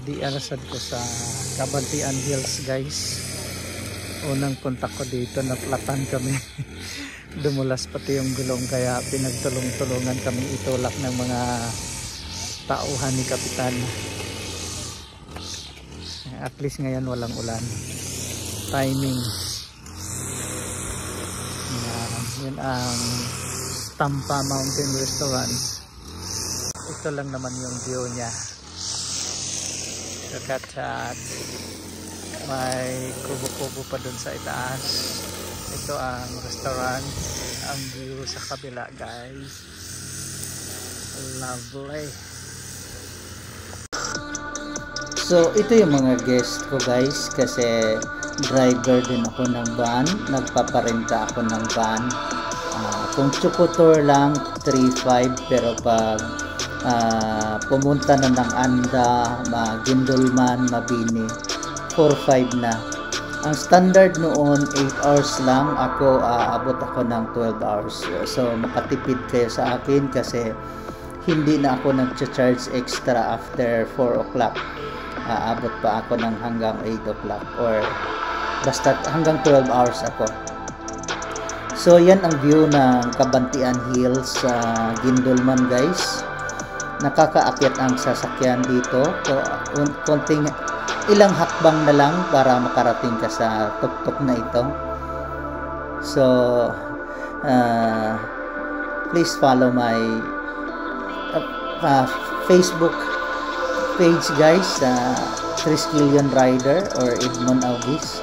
Di alasad ko sa Cabantian Hills guys. Unang punta ko dito, naplatan kami. Dumulas pati yung gulong, kaya pinagtulong-tulungan kami itulak ng mga tauhan ni Kapitan. At least ngayon walang ulan. Timing. Yun ang Tampa Mountain Restaurant. Ito lang naman yung view niya. Look at that. May kubo-kubo pa dun sa itaas. Ito ang restaurant. Ang view sa kabila guys. Lovely. So ito yung mga guest ko guys, kasi driver din ako ng van. Nagpaparenta ako ng van. Kung Choco Tour lang 3.5, pero pag pumunta na ng Anda, Gindolman, Mabini, 4.5 na. Ang standard noon 8 hours lang. Ako abot ako ng 12 hours. So makatipid kayo sa akin kasi hindi na ako nag-charge extra after 4 o'clock. Abot pa ako ng hanggang 8 o'clock or basta hanggang 12 hours ako. So yan ang view ng Cabantian Hills sa Gindolman guys. Nakakaakyat ang sasakyan dito. Konting ilang hakbang na lang para makarating ka sa tuktok na ito. So please follow my Facebook page guys, Triskelion Rider or Edmond August.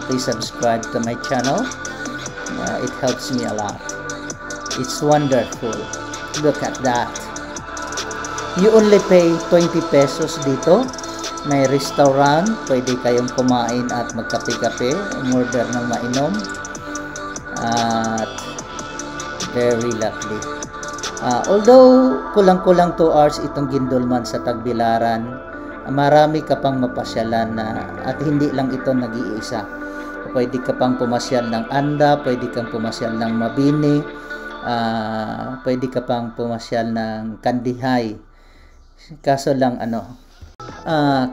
Please subscribe to my channel. It helps me a lot. It's wonderful. Look at that. You only pay 20 pesos dito. May restaurant, pwede kayong kumain at magkape-kape, umorder ng mainom. At very lovely. Although kulang-kulang 2 hours itong Gindolman sa Tagbilaran, marami ka pang mapasyalan at hindi lang ito nag-iisa. Pwede ka pang pumasyal ng Anda, pwede kang pumasyal ng Mabini, pwede ka pang pumasyal ng Kandihay. Kaso lang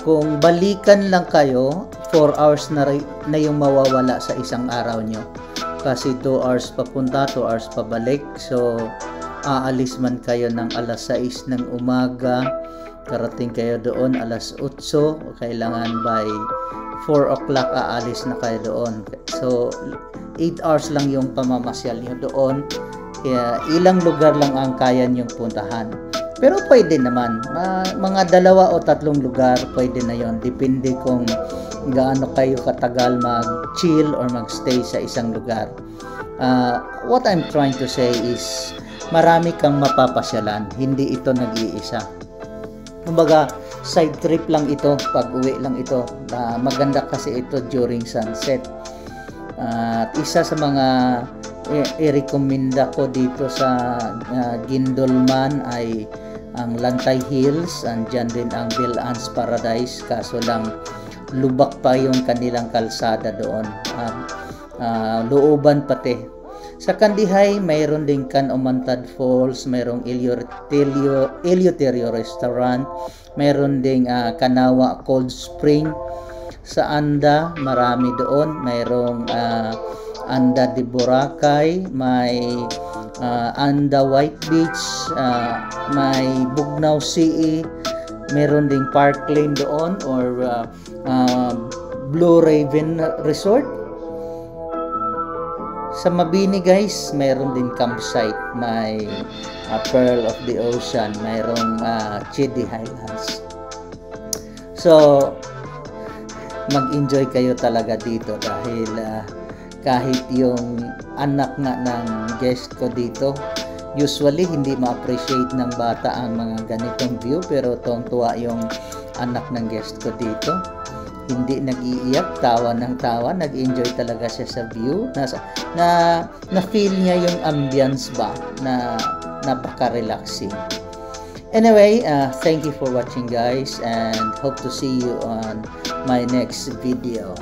kung balikan lang kayo, 4 hours na yung mawawala sa isang araw nyo. Kasi 2 hours papunta, 2 hours pabalik. So aalis man kayo ng alas 6 ng umaga, karating kayo doon alas 8, kailangan by 4 o'clock aalis na kayo doon. So 8 hours lang yung pamamasyal nyo doon. Kaya ilang lugar lang ang kaya nyong puntahan. Pero pwede naman, mga 2 o 3 lugar pwede na yon. Depende kung gaano kayo katagal mag-chill or mag-stay sa isang lugar. What I'm trying to say is marami kang mapapasyalan, hindi ito nag-iisa. Kumbaga side trip lang ito, pag uwi lang ito. Maganda kasi ito during sunset. At isa sa mga i-recommenda ko dito sa Gindolman ay ang Lantay Hills. Andyan din ang Bill-Ann's Paradise, kaso lang lubak pa yung kanilang kalsada doon. Looban pati. Sa Kandihay, mayroon din Umantad Falls, mayroong Eleuterio Restaurant, mayroon ding Kanawa Cold Spring. Sa Anda, marami doon. Mayroong Anda de Boracay, may Anda White Beach, may Bugnao Sea, mayroon ding Park Lane doon or Blue Raven Resort. Sa Mabini guys, mayroon din campsite, may Pearl of the Ocean, mayroong Chidi Highlands. So mag-enjoy kayo talaga dito dahil kahit yung anak nga ng guest ko dito, usually hindi ma-appreciate ng bata ang mga ganitong view, pero tuwang-tuwa yung anak ng guest ko dito. Hindi nag-iiyak, tawa ng tawa, nag-enjoy talaga siya sa view. Na-feel niya yung ambience ba na napaka-relaxing. Anyway, thank you for watching guys, and hope to see you on my next video.